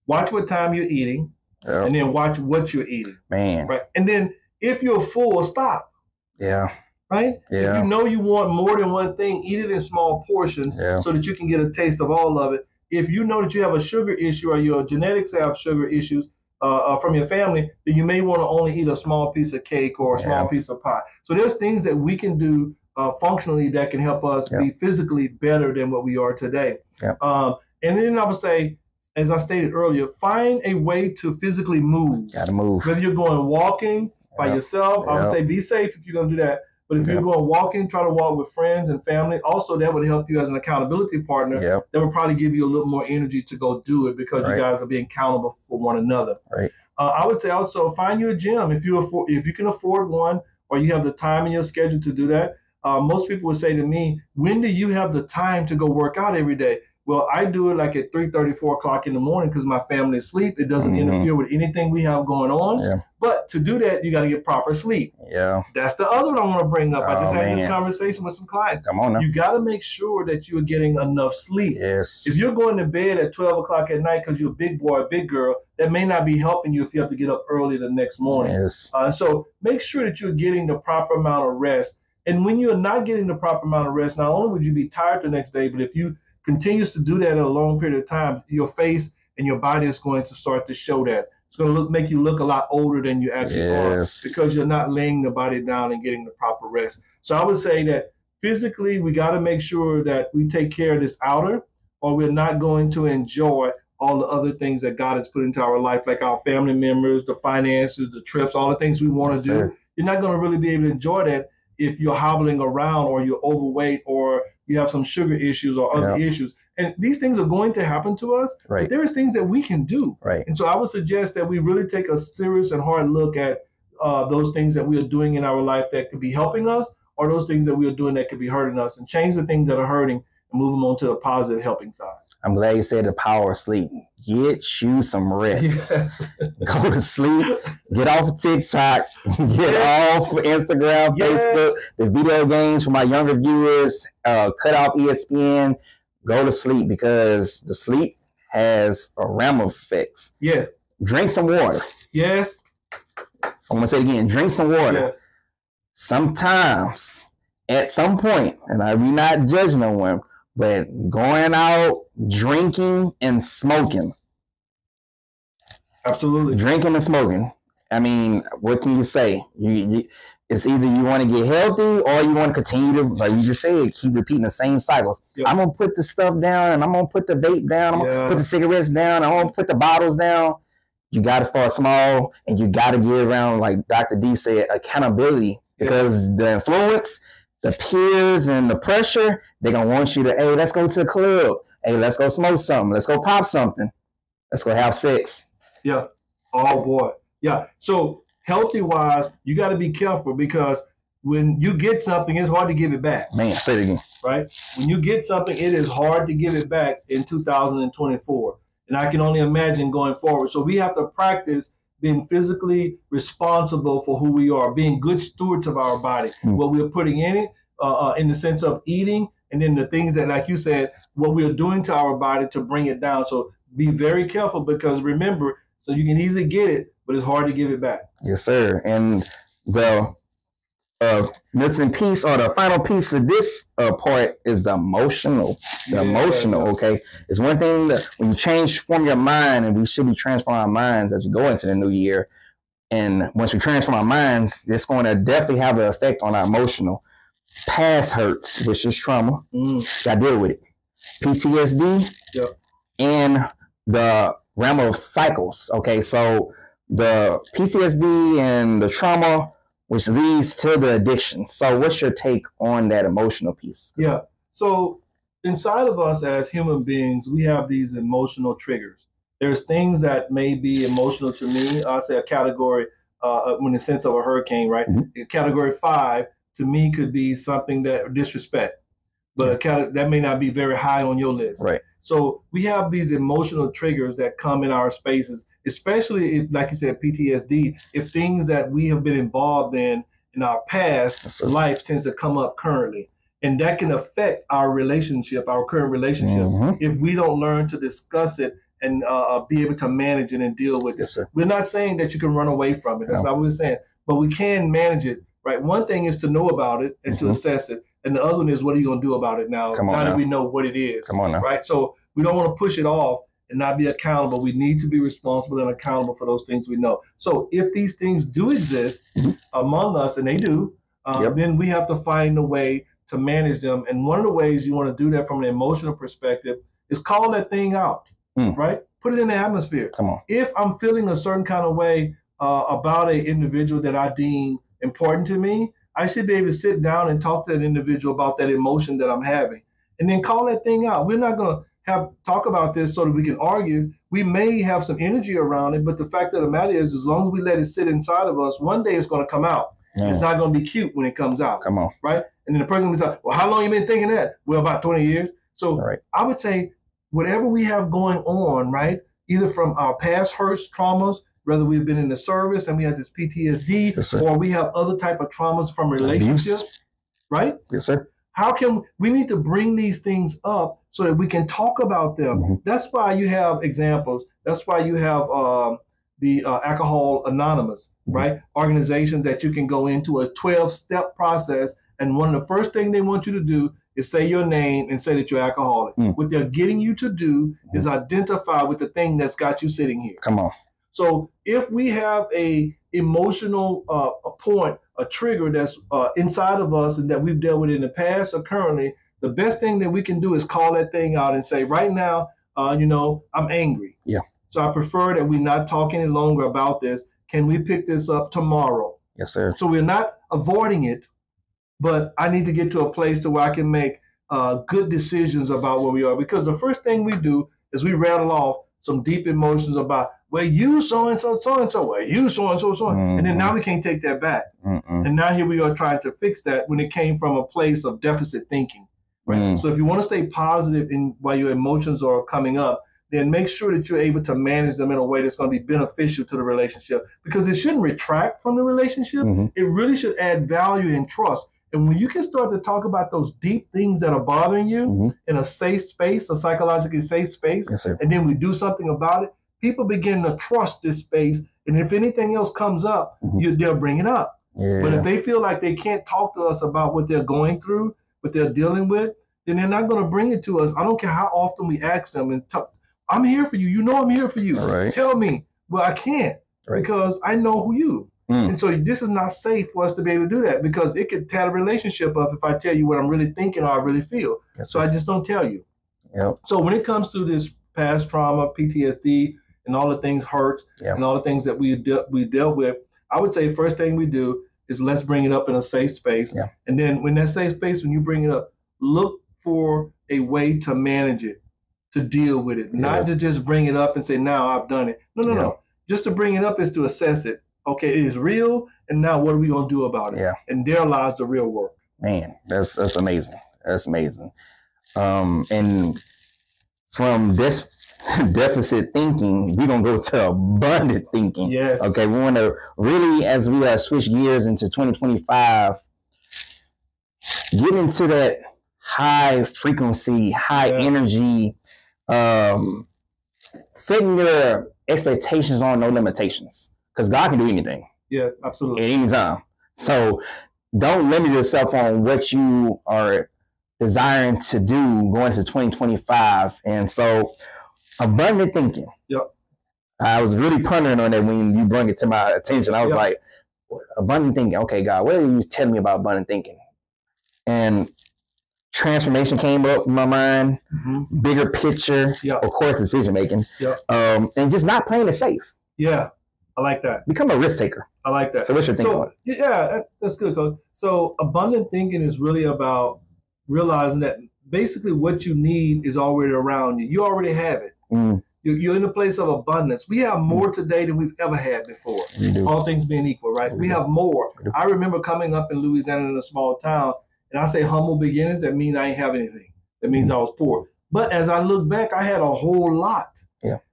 Watch what time you're eating, and then watch what you're eating. Man. Right? And then if you're full, stop. Yeah. Right? Yeah. If you know you want more than one thing, eat it in small portions so that you can get a taste of all of it. If you know that you have a sugar issue or your genetics have sugar issues from your family, then you may want to only eat a small piece of cake or a small piece of pie. So there's things that we can do functionally that can help us be physically better than what we are today. And then I would say, as I stated earlier, find a way to physically move. Gotta move. Whether you're going walking by yourself, I would say be safe if you're going to do that. But if you're going walking, try to walk with friends and family. Also, that would help you as an accountability partner. That would probably give you a little more energy to go do it because you guys are being accountable for one another. Right. I would say also find you a gym if you can afford one or you have the time in your schedule to do that. Most people would say to me, when do you have the time to go work out every day? Well, I do it like at 3:30, 4 o'clock in the morning because my family is asleep. It doesn't interfere with anything we have going on. But to do that, you got to get proper sleep. That's the other one I want to bring up. I just had this conversation with some clients. Come on now. You got to make sure that you are getting enough sleep. Yes. If you're going to bed at 12 o'clock at night because you're a big boy, a big girl, that may not be helping you if you have to get up early the next morning. Yes. So make sure that you're getting the proper amount of rest. And when you're not getting the proper amount of rest, not only would you be tired the next day, but if you continues to do that in a long period of time, your face and your body is going to start to show that. It's going to make you look a lot older than you actually are because you're not laying the body down and getting the proper rest. So I would say that physically, we got to make sure that we take care of this outer, or we're not going to enjoy all the other things that God has put into our life, like our family members, the finances, the trips, all the things we want to do. You're not going to really be able to enjoy that if you're hobbling around or you're overweight or you have some sugar issues or other issues. And these things are going to happen to us, but there is things that we can do. And so I would suggest that we really take a serious and hard look at those things that we are doing in our life that could be helping us, or those things that we are doing that could be hurting us, and change the things that are hurting and move them on to the positive helping side. I'm glad you said the power of sleep. Get you some rest. Go to sleep. Get off of TikTok. Get off of Instagram, Facebook, the video games for my younger viewers. Cut off ESPN. Go to sleep because the sleep has a realm of effects. Drink some water. I'm going to say it again. Drink some water. Sometimes, at some point, and I'm not judging no one, but going out, drinking, and smoking. Absolutely. Drinking and smoking. I mean, what can you say? It's either you want to get healthy or you want to continue to, like you just said, keep repeating the same cycles. I'm going to put the stuff down, and I'm going to put the vape down. I'm going to put the cigarettes down. I'm going to put the bottles down. You got to start small, and you got to get around, like Dr. D said, accountability. Because the influence, the peers, and the pressure, they're going to want you to, hey, let's go to the club. Hey, let's go smoke something. Let's go pop something. Let's go have sex. Oh, boy. So healthy-wise, you got to be careful because when you get something, it's hard to give it back. Man, say it again. Right? When you get something, it is hard to give it back in 2024. And I can only imagine going forward. So we have to practice being physically responsible for who we are, being good stewards of our body, what we're putting in it, in the sense of eating, and then the things that, like you said, what we're doing to our body to bring it down. So be very careful because remember, so you can easily get it, but it's hard to give it back. Yes, sir. And the missing piece or the final piece of this part is the emotional. The emotional, okay? It's one thing that when you transform your mind, and we should be transforming our minds as we go into the new year. And once we transform our minds, it's going to definitely have an effect on our emotional. Past hurts, which is trauma. Got to deal with it. PTSD and the realm of cycles. Okay, so the PTSD and the trauma, which leads to the addiction. So what's your take on that emotional piece? Yeah. So inside of us as human beings, we have these emotional triggers. There's things that may be emotional to me. I'll say a category, in the sense of a hurricane, right? Category 5 to me could be something that disrespect, but that may not be very high on your list. Right. So we have these emotional triggers that come in our spaces, especially if, like you said, PTSD, if things that we have been involved in our past life tends to come up currently. And that can affect our relationship, our current relationship, if we don't learn to discuss it and be able to manage it and deal with it. Yes, sir. We're not saying that you can run away from it. That's not what we're saying. But we can manage it, right? One thing is to know about it and to assess it. And the other one is, what are you going to do about it now? Now that we know what it is. Come on now. Right? So we don't want to push it off and not be accountable. We need to be responsible and accountable for those things we know. So if these things do exist among us, and they do, then we have to find a way to manage them. And one of the ways you want to do that from an emotional perspective is call that thing out, right? Put it in the atmosphere. Come on. If I'm feeling a certain kind of way about an individual that I deem important to me, I should be able to sit down and talk to that individual about that emotion that I'm having, and then call that thing out. We're not going to talk about this so that we can argue. We may have some energy around it, but the fact of the matter is, as long as we let it sit inside of us, one day it's going to come out. It's not going to be cute when it comes out. Come on. Right? And then the person will be like, well, how long you been thinking that? Well, about 20 years. So I would say whatever we have going on, right, either from our past hurts, traumas, whether we've been in the service and we have this PTSD, or we have other type of traumas from relationships, right? Yes, sir. How can we need to bring these things up so that we can talk about them? That's why you have examples. That's why you have the Alcohol Anonymous, right? Organization that you can go into, a 12-step process. And one of the first things they want you to do is say your name and say that you're alcoholic. What they're getting you to do is identify with the thing that's got you sitting here. Come on. So if we have a emotional a point, a trigger that's inside of us and that we've dealt with in the past or currently, the best thing that we can do is call that thing out and say, right now, I'm angry. Yeah. So I prefer that we not talk any longer about this. Can we pick this up tomorrow? Yes, sir. So we're not avoiding it, but I need to get to a place to where I can make good decisions about where we are. Because the first thing we do is we rattle off some deep emotions about, well, you so-and-so, so-and-so, well, you so-and-so, so-and-so. And then now we can't take that back. And now here we are trying to fix that when it came from a place of deficit thinking. Right? So if you want to stay positive while your emotions are coming up, then make sure that you're able to manage them in a way that's going to be beneficial to the relationship, because it shouldn't retract from the relationship. It really should add value and trust. And when you can start to talk about those deep things that are bothering you in a safe space, a psychologically safe space, and then we do something about it, people begin to trust this space. And if anything else comes up, they'll bring it up. But if they feel like they can't talk to us about what they're going through, what they're dealing with, then they're not going to bring it to us. I don't care how often we ask them and talk, I'm here for you. You know I'm here for you. Tell me. Well, I can't because I know who you. And so this is not safe for us to be able to do that, because it could tear the relationship up if I tell you what I'm really thinking or I really feel. So I just don't tell you. So when it comes to this past trauma, PTSD, and all the things hurt, and all the things that we dealt with, I would say first thing we do is let's bring it up in a safe space. And then when that safe space, when you bring it up, look for a way to manage it, to deal with it, not to just bring it up and say, now I've done it. No. Just to bring it up is to assess it. Okay, it is real, and now what are we going to do about it? And there lies the real work. Man, that's amazing. That's amazing. And from this deficit thinking, we're going to go to abundant thinking. Okay, we want to really, as we switch gears into 2025, get into that high frequency, high energy, setting your expectations on no limitations. Because God can do anything. Absolutely. At any time. So don't limit yourself on what you are desiring to do going to 2025. And so abundant thinking. Yep. I was really pondering on that when you brought it to my attention. I was like, abundant thinking. Okay, God, what are you telling me about abundant thinking? And transformation came up in my mind, bigger picture, of course, decision making, and just not playing it safe. Yeah, I like that. Become a risk taker. I like that. So what's your thinking on it? Yeah, that's good, Coach. So abundant thinking is really about realizing that basically what you need is already around you. You already have it. You're in a place of abundance. We have more today than we've ever had before. All things being equal, right? We have more. I remember coming up in Louisiana in a small town, and I say humble beginnings. That means I ain't have anything. That means I was poor. But as I look back, I had a whole lot.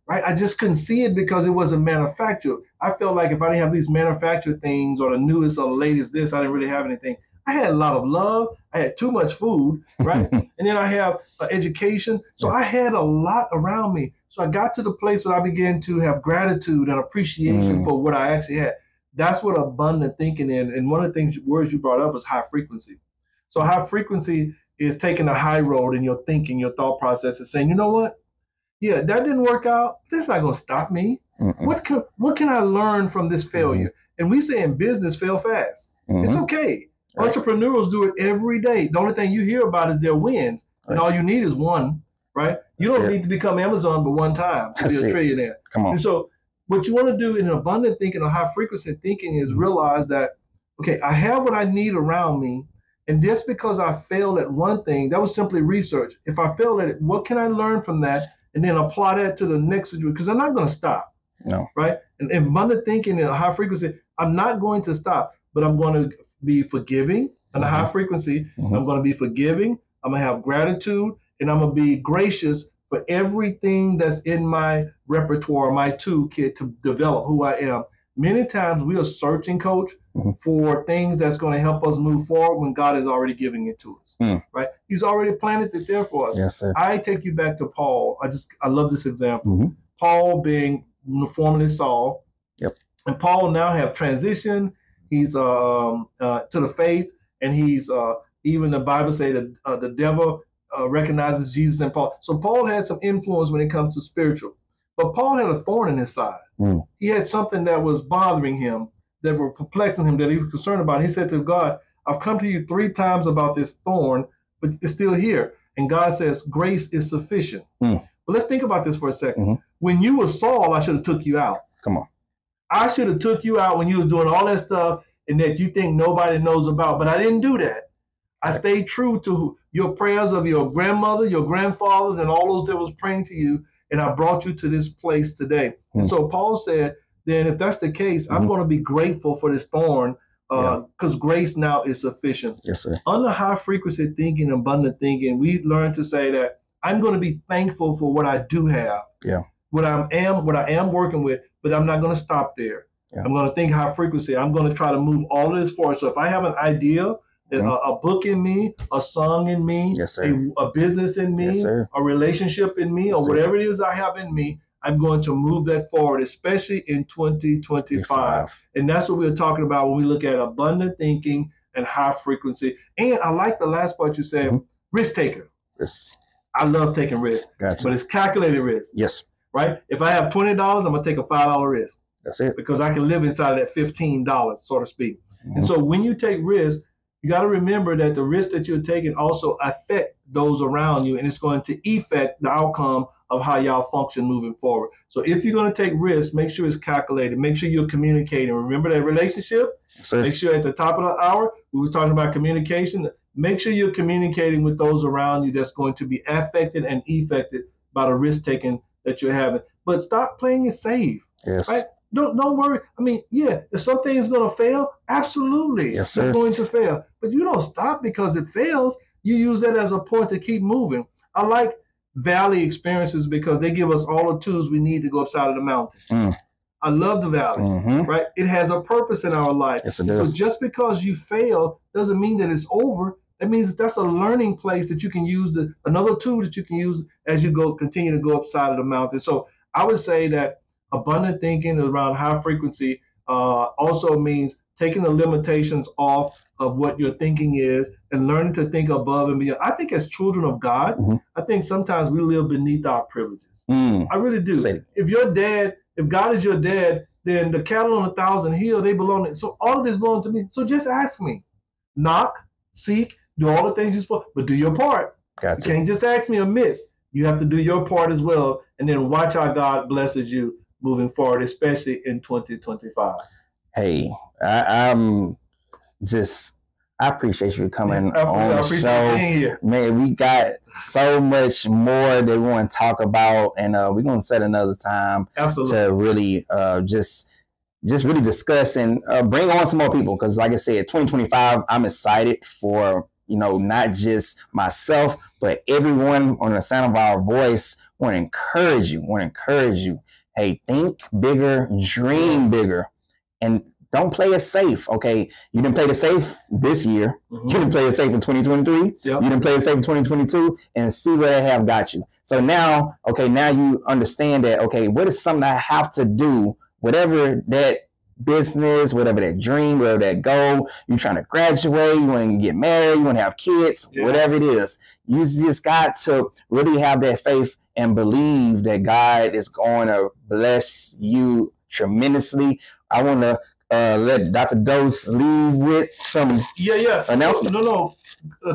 Right? I just couldn't see it because it wasn't manufactured. I felt like if I didn't have these manufactured things or the newest or the latest this, I didn't really have anything. I had a lot of love. I had too much food, right? And then I have education. So I had a lot around me. So I got to the place where I began to have gratitude and appreciation for what I actually had. That's what abundant thinking is. And one of the words you brought up was high frequency. So high frequency is taking the high road in your thinking, your thought process, and saying, you know what? Yeah, that didn't work out. That's not going to stop me. What can I learn from this failure? And we say in business, fail fast. It's okay. Entrepreneurs do it every day. The only thing you hear about is their wins. And all you need is one, right? You don't need to become Amazon but one time to be a trillionaire. Come on. And so what you want to do in abundant thinking or high frequency thinking is realize that, okay, I have what I need around me. And just because I failed at one thing, that was simply research. If I failed at it, what can I learn from that? And then apply that to the next situation, because I'm not going to stop. No. Right? And abundant thinking and high frequency, I'm not going to stop, but I'm going to be forgiving. And a high frequency, I'm going to be forgiving. I'm going to have gratitude, and I'm going to be gracious for everything that's in my repertoire, my toolkit to develop who I am. Many times we are searching, Coach, for things that's going to help us move forward when God is already giving it to us, right? He's already planted it there for us. Yes, sir. I take you back to Paul. I love this example. Paul being formerly Saul. And Paul now have transitioned. He's to the faith, and he's even the Bible say that the devil recognizes Jesus in Paul. So Paul had some influence when it comes to spiritual. But Paul had a thorn in his side. He had something that was bothering him, that were perplexing him, that he was concerned about. He said to God, I've come to you 3 times about this thorn, but it's still here. And God says, grace is sufficient. But let's think about this for a second. When you were Saul, I should have took you out. Come on. I should have took you out when you was doing all that stuff and that you think nobody knows about. But I didn't do that. I stayed true to your prayers of your grandmother, your grandfathers, and all those that was praying to you. And I brought you to this place today. And so Paul said, then if that's the case, I'm going to be grateful for this thorn because grace now is sufficient. Yes, sir. Under high frequency thinking, abundant thinking, we learn to say that I'm going to be thankful for what I do have. What I am working with, but I'm not going to stop there. I'm going to think high frequency. I'm going to try to move all of this forward. So if I have an idea, that a book in me, a song in me, a business in me, a relationship in me, or whatever it is I have in me, I'm going to move that forward, especially in 2025. And that's what we're talking about when we look at abundant thinking and high frequency. And I like the last part you said, risk taker. Yes. I love taking risks, but it's calculated risk. Yes. Right? If I have $20, I'm going to take a $5 risk. That's it. Because I can live inside of that $15, so to speak. And so when you take risks, you got to remember that the risk that you're taking also affect those around you, and it's going to affect the outcome of how y'all function moving forward. So if you're going to take risks, make sure it's calculated. Make sure you're communicating. Remember that relationship? Make sure at the top of the hour, we were talking about communication. Make sure you're communicating with those around you that's going to be affected and affected by the risk taking that you're having. But stop playing it safe. Yes. Right? Don't worry. I mean, yeah, if something is going to fail, absolutely, yes, it's going to fail. But you don't stop because it fails. You use that as a point to keep moving. I like valley experiences because they give us all the tools we need to go upside of the mountain. I love the valley, right? It has a purpose in our life. Yes, it does. So just because you fail doesn't mean that it's over. That means that's a learning place that you can use, another tool that you can use as you continue to go upside of the mountain. So I would say that abundant thinking around high frequency also means taking the limitations off of what your thinking is and learning to think above and beyond. I think as children of God, I think sometimes we live beneath our privileges. I really do. If God is your dad, then the cattle on 1,000 hill, they belong to, so all of this belongs to me. So just ask me. Knock, seek, do all the things you're supposed, but do your part. You can't just ask me amiss. You have to do your part as well, and then watch how God blesses you moving forward, especially in 2025. Hey, I'm just, I appreciate you coming on the show. Being here. Man, we got so much more that we want to talk about, and we're going to set another time to really just really discuss and bring on some more people, because like I said, 2025, I'm excited for, you know, not just myself, but everyone on the sound of our voice. Want to encourage you. Hey, think bigger, dream bigger, and don't play it safe. Okay, you didn't play it safe this year. You didn't play it safe in 2023. You didn't play it safe in 2022, and see where they have got you. So now, okay, now you understand that. Okay, what is something I have to do? Whatever that business, whatever that dream, whatever that goal, you're trying to graduate, you want to get married, you want to have kids, whatever it is, you just got to really have that faith and believe that God is going to bless you tremendously. I want to let Dr. Dokes leave with some announcements.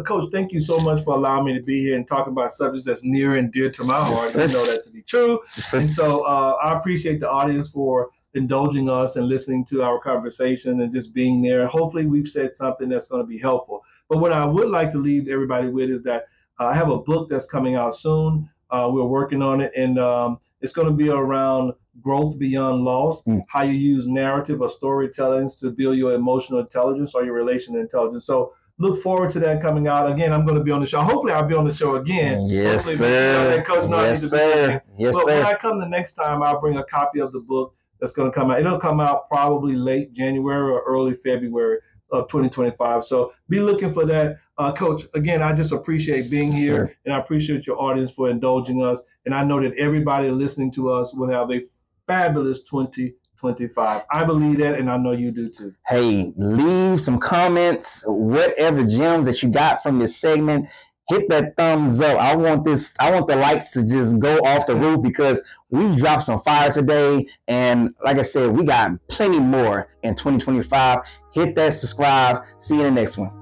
Coach, thank you so much for allowing me to be here and talk about subjects that's near and dear to my heart. I know that to be true. And so I appreciate the audience for indulging us and listening to our conversation and just being there. Hopefully we've said something that's going to be helpful. But what I would like to leave everybody with is that I have a book that's coming out soon. We're working on it, and it's going to be around growth beyond loss, how you use narrative or storytelling to build your emotional intelligence or your relational intelligence. So look forward to that coming out. Again, I'm going to be on the show. Hopefully I'll be on the show again. Yes, sir. Yes, sir. But when I come the next time, I'll bring a copy of the book that's going to come out. It'll come out probably late January or early February of 2025. So be looking for that. Coach, again, I just appreciate being here, and I appreciate your audience for indulging us. And I know that everybody listening to us will have a fabulous 2025. I believe that, and I know you do too. Hey, leave some comments, whatever gems that you got from this segment. Hit that thumbs up. I want the likes to just go off the roof, because we dropped some fire today. And like I said, we got plenty more in 2025. Hit that subscribe. See you in the next one.